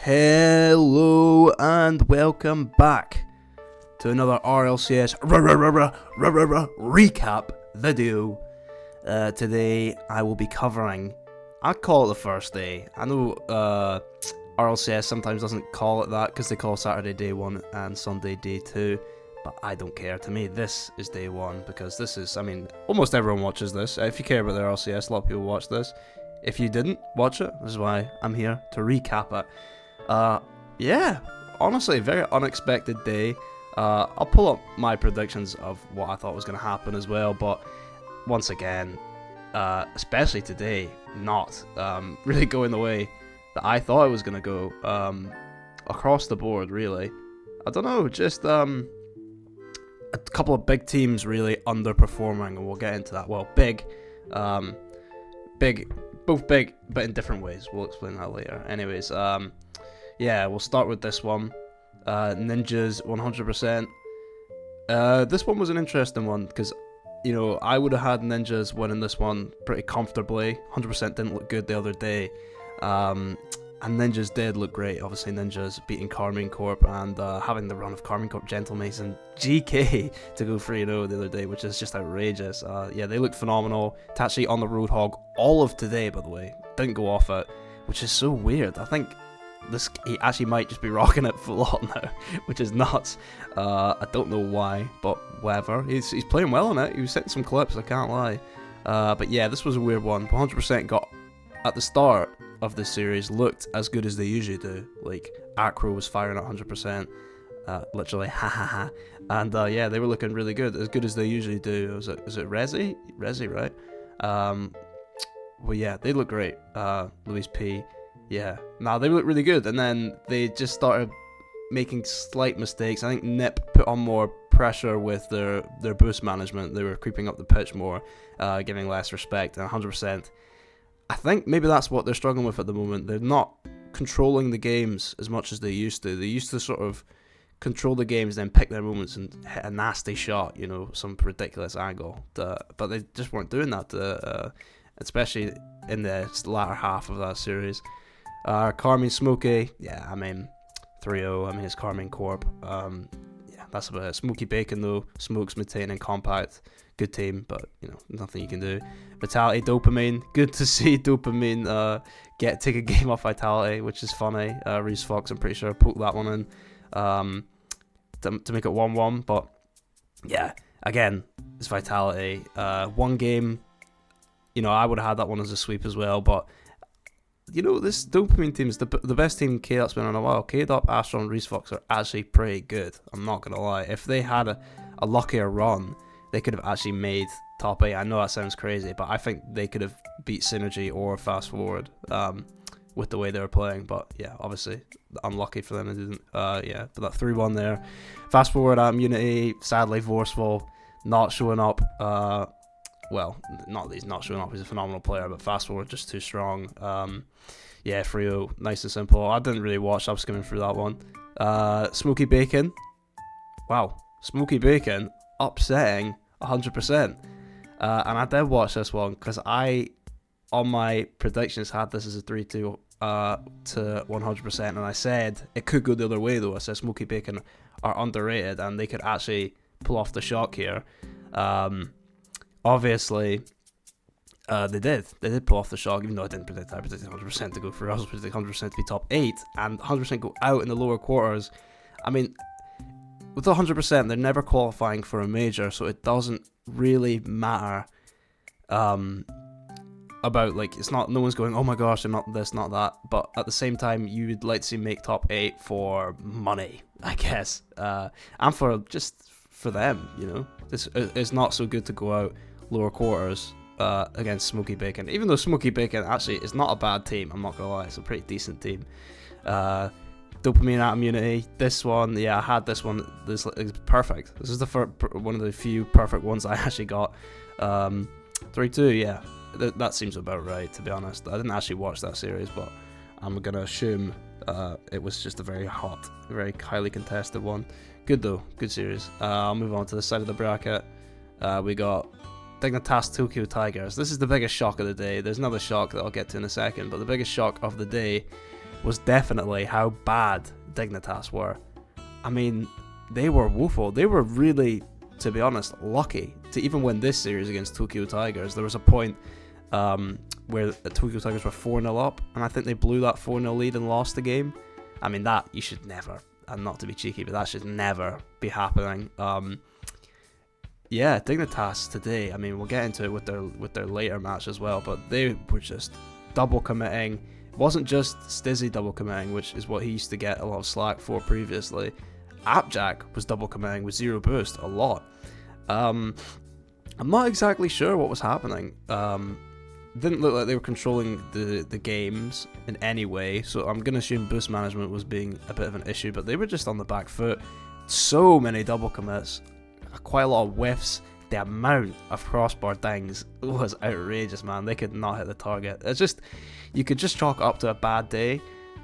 Hello and welcome back to another Rlcs recap video. Today I will be covering, I call it the first day. I know RLCS sometimes doesn't call it that because they call Saturday day 1 and Sunday day 2, but I don't care. To me this is day 1 because this is, I mean, almost everyone watches this. If you care about the RLCS, a lot of people watch this. If you didn't watch it, this is why I'm here to recap it. Yeah, honestly, very unexpected day. I'll pull up my predictions of what I thought was going to happen as well, but once again, especially today, not really going the way that I thought it was going to go, across the board, really. I don't know, just a couple of big teams really underperforming, and we'll get into that. Well, both big, but in different ways. We'll explain that later. Anyways, yeah, we'll start with this one. Ninjas 100%. This one was an interesting one because, you know, I would have had Ninjas winning this one pretty comfortably. 100% didn't look good the other day. And Ninjas did look great. Obviously, Ninjas beating Carmine Corp and having the run of Carmine Corp, Gentlemates, and GK to go 3-0 the other day, which is just outrageous. Yeah, they looked phenomenal. Tachi on the Roadhog all of today, by the way. Didn't go off it, which is so weird. I think he actually might just be rocking it full on now, which is nuts. I don't know why, but whatever. He's playing well on it. He was setting some clips, I can't lie. But yeah, this was a weird one. 100% got, at the start of this series, looked as good as they usually do. Like, Acro was firing at 100%, literally, ha ha ha. And yeah, they were looking really good as they usually do. Was it Resi? Resi, right? Well, yeah, they look great. Luis P. Yeah, they look really good, and then they just started making slight mistakes. I think Nip put on more pressure with their boost management. They were creeping up the pitch more, giving less respect, and 100%. I think maybe that's what they're struggling with at the moment. They're not controlling the games as much as they used to. They used to sort of control the games, then pick their moments and hit a nasty shot, you know, some ridiculous angle. But they just weren't doing that, especially in the latter half of that series. Carmine Smokey, yeah, I mean, 3-0, I mean, it's Carmine Corp. Yeah, that's about it. Smoky Bacon, though, Smokes maintaining compact, good team, but, you know, nothing you can do. Vitality, Dopamine, good to see Dopamine take a game off Vitality, which is funny. Reese Fox, I'm pretty sure, poked that one in to make it 1-1, but, yeah, again, it's Vitality. One game, you know, I would have had that one as a sweep as well, but you know, this Dopamine team is the best team KDOP's been in a while. KDOP, Astro, and Reese Fox are actually pretty good. I'm not going to lie. If they had a luckier run, they could have actually made top 8. I know that sounds crazy, but I think they could have beat Synergy or Fast Forward with the way they were playing. But yeah, obviously, unlucky for them. They didn't. Yeah, but that 3-1 there. Fast Forward at Unity, sadly, Woeful not showing up. Well, not that he's not showing up, he's a phenomenal player, but Fast Forward just too strong. Yeah, 3-0, nice and simple. I didn't really watch, I was skimming through that one. Smoky Bacon. Wow, Smoky Bacon upsetting 100%. And I did watch this one because I, on my predictions, had this as a 3-2 to 100%. And I said it could go the other way, though. I said Smoky Bacon are underrated and they could actually pull off the shock here. Obviously, they did pull off the shock, even though I didn't predict that. I predicted 100% to go through. I was predicting 100% to be top 8 and 100% go out in the lower quarters. I mean, with 100%, they're never qualifying for a major, so it doesn't really matter about, like, it's not, no one's going, oh my gosh, they're not this, not that. But at the same time, you would like to see make top 8 for money, I guess, and for them, you know. It's not so good to go out lower quarters against Smoky Bacon, even though Smoky Bacon actually is not a bad team. I'm not gonna lie, it's a pretty decent team. Dopamine at Immunity, this one, yeah, I had this one. This is perfect. This is the one of the few perfect ones I actually got. 3-2, yeah, that seems about right, to be honest. I didn't actually watch that series, but I'm gonna assume it was just a very hot, very highly contested one. Good though, good series. I'll move on to the side of the bracket. We got Dignitas Tokyo Tigers. This is the biggest shock of the day. There's another shock that I'll get to in a second, but the biggest shock of the day was definitely how bad Dignitas were. I mean, they were woeful. They were really, to be honest, lucky to even win this series against Tokyo Tigers. There was a point where the Tokyo Tigers were 4-0 up, and I think they blew that 4-0 lead and lost the game. I mean, that you should never, and not to be cheeky, but that should never be happening. Yeah, Dignitas today, I mean, we'll get into it with their later match as well, but they were just double committing. It wasn't just Stizzy double committing, which is what he used to get a lot of slack for previously. Appjack was double committing with 0 boost a lot. I'm not exactly sure what was happening. Didn't look like they were controlling the games in any way, so I'm going to assume boost management was being a bit of an issue, but they were just on the back foot. So many double commits, quite a lot of whiffs. The amount of crossbar dings was outrageous, man. They could not hit the target. It's just, you could just chalk it up to a bad day,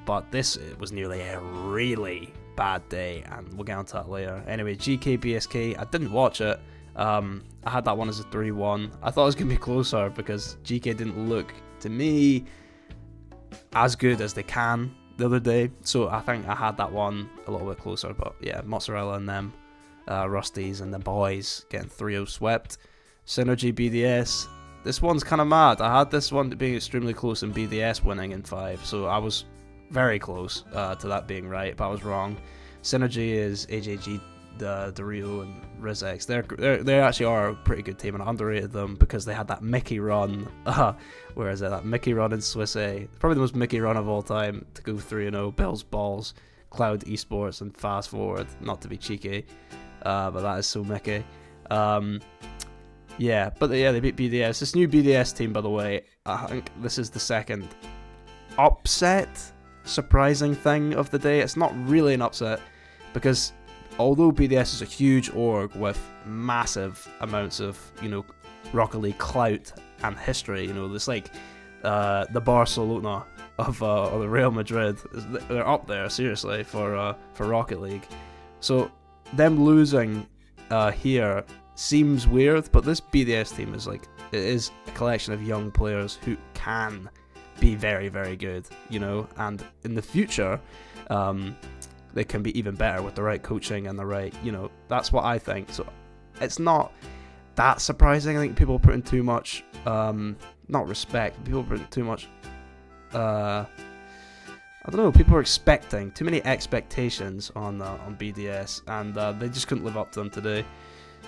but this was nearly a really bad day, and we'll get onto that later. Anyway, GK BSK, I didn't watch it. I had that one as a 3-1. I thought it was going to be closer because GK didn't look, to me, as good as they can the other day. So I think I had that one a little bit closer. But yeah, Mozzarella and them, Rusties and the boys getting 3-0 swept. Synergy BDS. This one's kind of mad. I had this one being extremely close and BDS winning in 5. So I was very close to that being right, but I was wrong. Synergy is AJG, Dorito and Rlcs. They actually are a pretty good team, and I underrated them because they had that Mickey run. Where is it? That Mickey run in Swiss A. Probably the most Mickey run of all time to go 3-0. Bills Balls, Cloud Esports, and Fast Forward. Not to be cheeky, but that is so Mickey. Yeah, but they beat BDS. This new BDS team, by the way, I think this is the second upset, surprising thing of the day. It's not really an upset because although BDS is a huge org with massive amounts of, Rocket League clout and history, it's like the Barcelona of the Real Madrid. They're up there, seriously, for Rocket League. So them losing here seems weird, but this BDS team is it is a collection of young players who can be very, very good, and in the future, they can be even better with the right coaching and the right, that's what I think. So it's not that surprising. I think people are putting too much, not respect, people are putting too much, I don't know, people are expecting too many expectations on BDS, and they just couldn't live up to them today.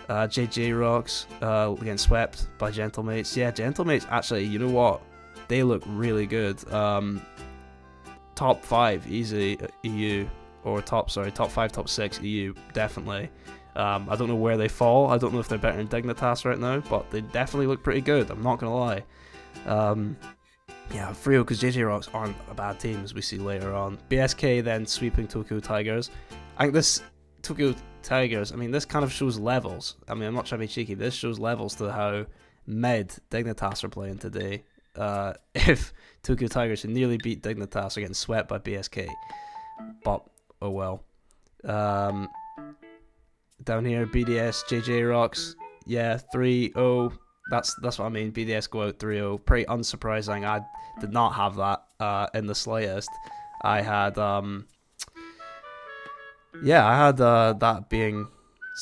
JJ Rocks getting swept by Gentlemates. Yeah, Gentlemates, actually, you know what? They look really good. Top 5 easy EU. Or top 5, top 6 EU, definitely. I don't know where they fall. I don't know if they're better than Dignitas right now, but they definitely look pretty good, I'm not going to lie. Yeah, Frio, because JJ Rocks aren't a bad team, as we see later on. BSK then sweeping Tokyo Tigers. I think this Tokyo Tigers, this kind of shows levels. I'm not trying to be cheeky, but this shows levels to how mid Dignitas are playing today. If Tokyo Tigers, who nearly beat Dignitas, are getting swept by BSK. But oh well. Down here, BDS, JJ Rocks, yeah, 3-0. That's what I mean. BDS go out 3-0. Pretty unsurprising. I did not have that in the slightest. I had that being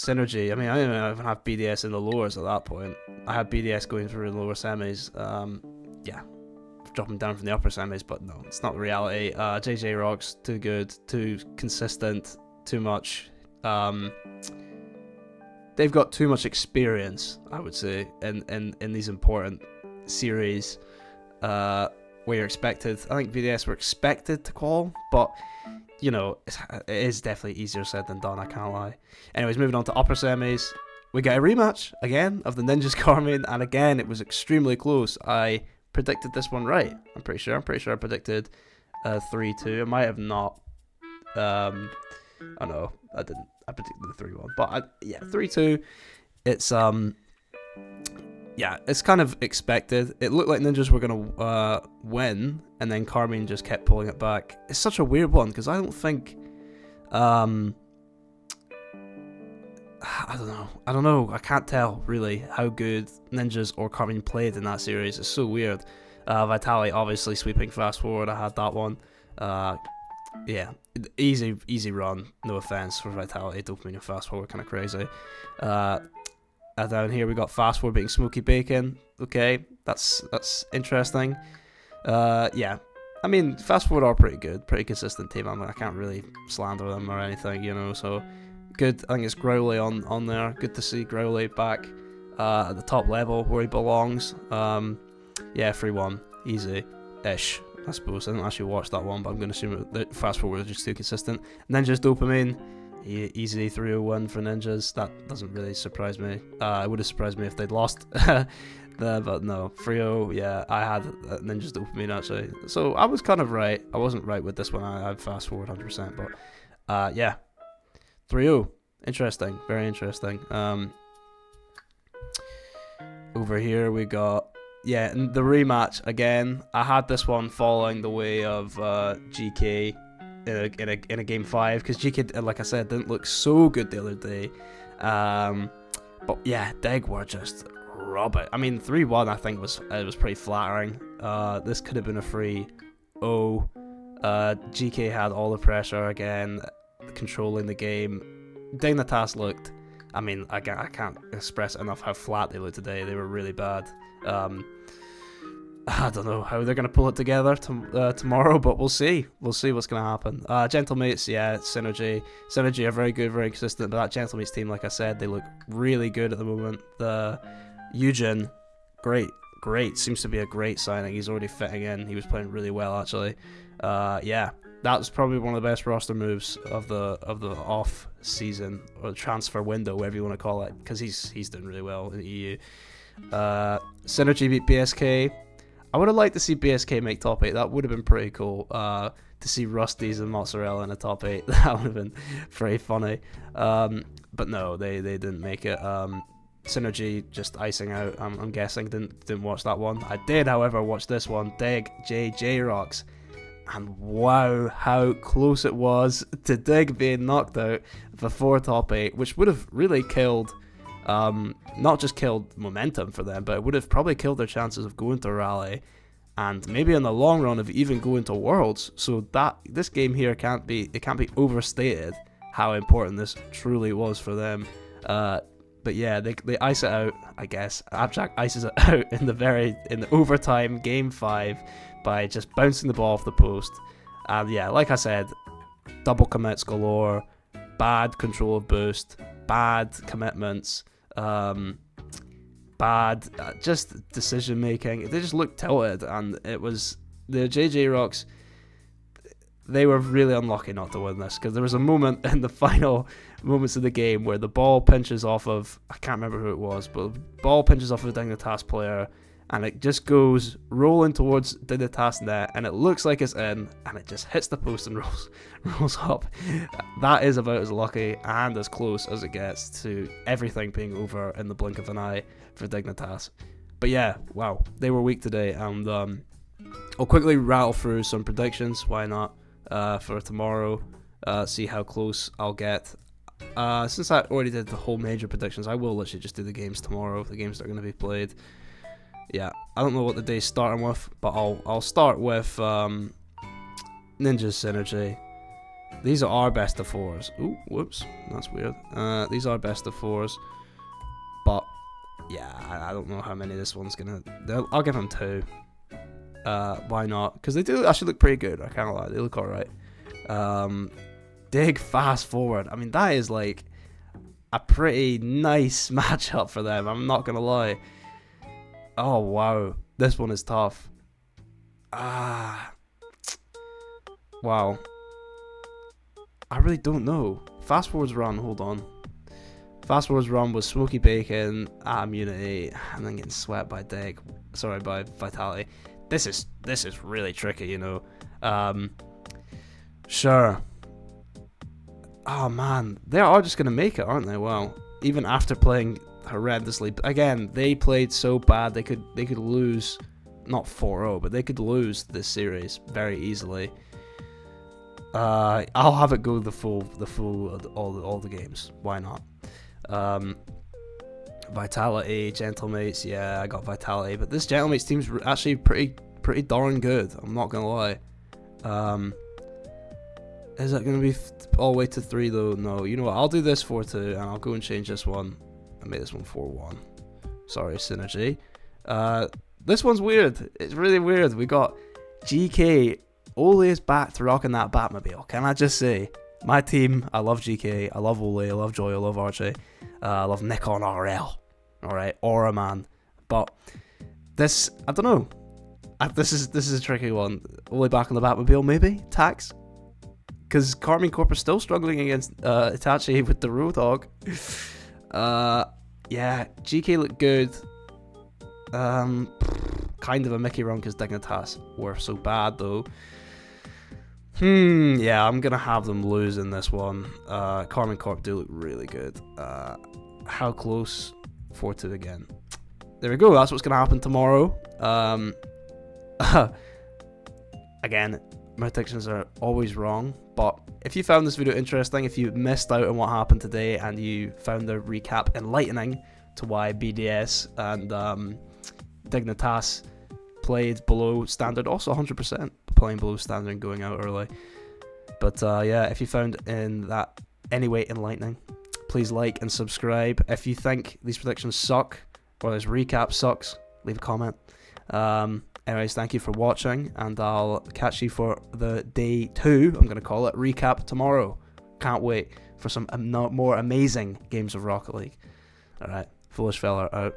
Synergy. I didn't even have BDS in the lowers at that point. I had BDS going through the lower semis. Yeah. Dropping down from the upper semis, but no, it's not the reality. JJ Rocks, too good, too consistent, too much. They've got too much experience, I would say, in these important series where you're expected. I think BDS were expected to qual, but it is definitely easier said than done, I can't lie. Anyways, moving on to upper semis, we get a rematch again of the Ninjas Carmine, and again it was extremely close. I predicted this one right. I'm pretty sure I predicted 3-2. I might have not. I know I didn't. I predicted the 3-1, but 3-2. It's it's kind of expected. It looked like Ninjas were gonna win, and then Carmine just kept pulling it back. It's such a weird one because I don't think. I don't know. I can't tell really how good Ninjas or Carmine played in that series. It's so weird. Vitali obviously sweeping Fast Forward. I had that one. Yeah, easy run. No offense for Vitality, Dopamine and Fast Forward kind of crazy. And down here we got Fast Forward beating Smoky Bacon. Okay, that's interesting. Yeah, I mean Fast Forward are pretty good, pretty consistent team. I can't really slander them or anything, you know. So good. I think it's Growly on there. Good to see Growly back at the top level where he belongs. Yeah, 3-1, easy-ish. I suppose I didn't actually watch that one, but I'm going to assume that Fast Forward is just too consistent. Ninja's Dopamine, easy 301 for Ninjas. That doesn't really surprise me. It would have surprised me if they'd lost there, but no. 3-0, yeah, I had Ninja's Dopamine actually. So I was kind of right. I wasn't right with this one. I had Fast Forward 100%, but yeah, 3-0. Interesting, very interesting. Over here we got. Yeah, the rematch again. I had this one following the way of GK in a game 5 because GK, like I said, didn't look so good the other day. But yeah, Dig were just rubbish. I mean, 3-1 I think was pretty flattering. This could have been a 3-0. GK had all the pressure again, controlling the game. Dignitas looked. I mean, I can't express enough how flat they looked today. They were really bad. I don't know how they're going to pull it together tomorrow, but we'll see. We'll see what's going to happen. Gentlemates, yeah, Synergy. Synergy are very good, very consistent, but that Gentlemates team, like I said, they look really good at the moment. The Eugen, great. Seems to be a great signing. He's already fitting in. He was playing really well, actually. Yeah, that was probably one of the best roster moves of the off season or the transfer window, whatever you want to call it, because he's doing really well in the EU. Synergy beat BSK. I would have liked to see BSK make top 8. That would have been pretty cool. To see Rusty's and Mozzarella in a top 8. That would have been pretty funny. But no, they didn't make it. Synergy just icing out. I'm guessing didn't watch that one. I did, however, watch this one. Dig J-Rocks. And wow, how close it was to Dig being knocked out before top 8, which would have really killed. Not just killed momentum for them, but it would have probably killed their chances of going to Rally, and maybe in the long run of even going to Worlds. So that this game here can't be overstated how important this truly was for them. But yeah, they ice it out, I guess. Abjack ices it out in the overtime game 5 by just bouncing the ball off the post. And yeah, like I said, double commits galore, bad control of boost, bad commitments. Bad just decision making. They just looked tilted, and it was the JJ Rocks. They were really unlucky not to win this, because there was a moment in the final moments of the game where the ball pinches off of, I can't remember who it was, but the ball pinches off of the Dignitas player, and it just goes rolling towards Dignitas net, and it looks like it's in, and it just hits the post and rolls up. That is about as lucky and as close as it gets to everything being over in the blink of an eye for Dignitas. But yeah, wow, they were weak today, and I'll quickly rattle through some predictions, why not, for tomorrow, see how close I'll get. Since I already did the whole major predictions, I will literally just do the games tomorrow, the games that are going to be played. Yeah, I don't know what the day's starting with, but I'll start with Ninja's Synergy. These are our best of 4s. Ooh, whoops, that's weird. These are best of 4s, but yeah, I don't know how many this one's gonna. I'll give them 2. Why not? Because they do actually look pretty good. I can't lie, they look alright. Dig Fast Forward. I mean, that is like a pretty nice matchup for them. I'm not gonna lie. Oh wow, this one is tough. Wow. I really don't know. Fast Forward's run, hold on. Fast Forward's run was Smoky Bacon at Immunity, and then getting swept by by Vitality. This is really tricky, you know. Sure. Oh man, they are just gonna make it, aren't they? Wow. Even after playing horrendously, again, they played so bad they could lose, not 4-0, but they could lose this series very easily. I'll have it go the full all the games. Why not? Vitality, Gentlemates, yeah, I got Vitality, but this Gentlemates team's actually pretty darn good. I'm not gonna lie. Is it going to be all the way to 3 though? No, you know what? I'll do this 4-2 and I'll go and change this one and make this one 4-1. Sorry, Synergy. This one's weird. It's really weird. We got GK. Ole is back to rocking that Batmobile. Can I just say, my team, I love GK, I love Ole, I love Joy, I love Archie, I love Nick on RL. Alright, Aura man. But this, I don't know. This is a tricky one. Ole back on the Batmobile, maybe? Tax? Because Carmine Corp is still struggling against Itachi with the Roadhog. Yeah, GK looked good. Kind of a Mickey run because Dignitas were so bad though. Yeah, I'm gonna have them lose in this one. Carmine Corp do look really good. How close? 4-2 again. There we go. That's what's gonna happen tomorrow. Again, my predictions are always wrong, but if you found this video interesting, if you missed out on what happened today and you found the recap enlightening to why BDS and Dignitas played below standard, also 100% playing below standard and going out early. But yeah, if you found in that anyway enlightening, please like and subscribe. If you think these predictions suck or this recap sucks, leave a comment. Anyways, thank you for watching, and I'll catch you for the day 2, I'm going to call it, recap tomorrow. Can't wait for some more amazing games of Rocket League. Alright, FoolishFellar out.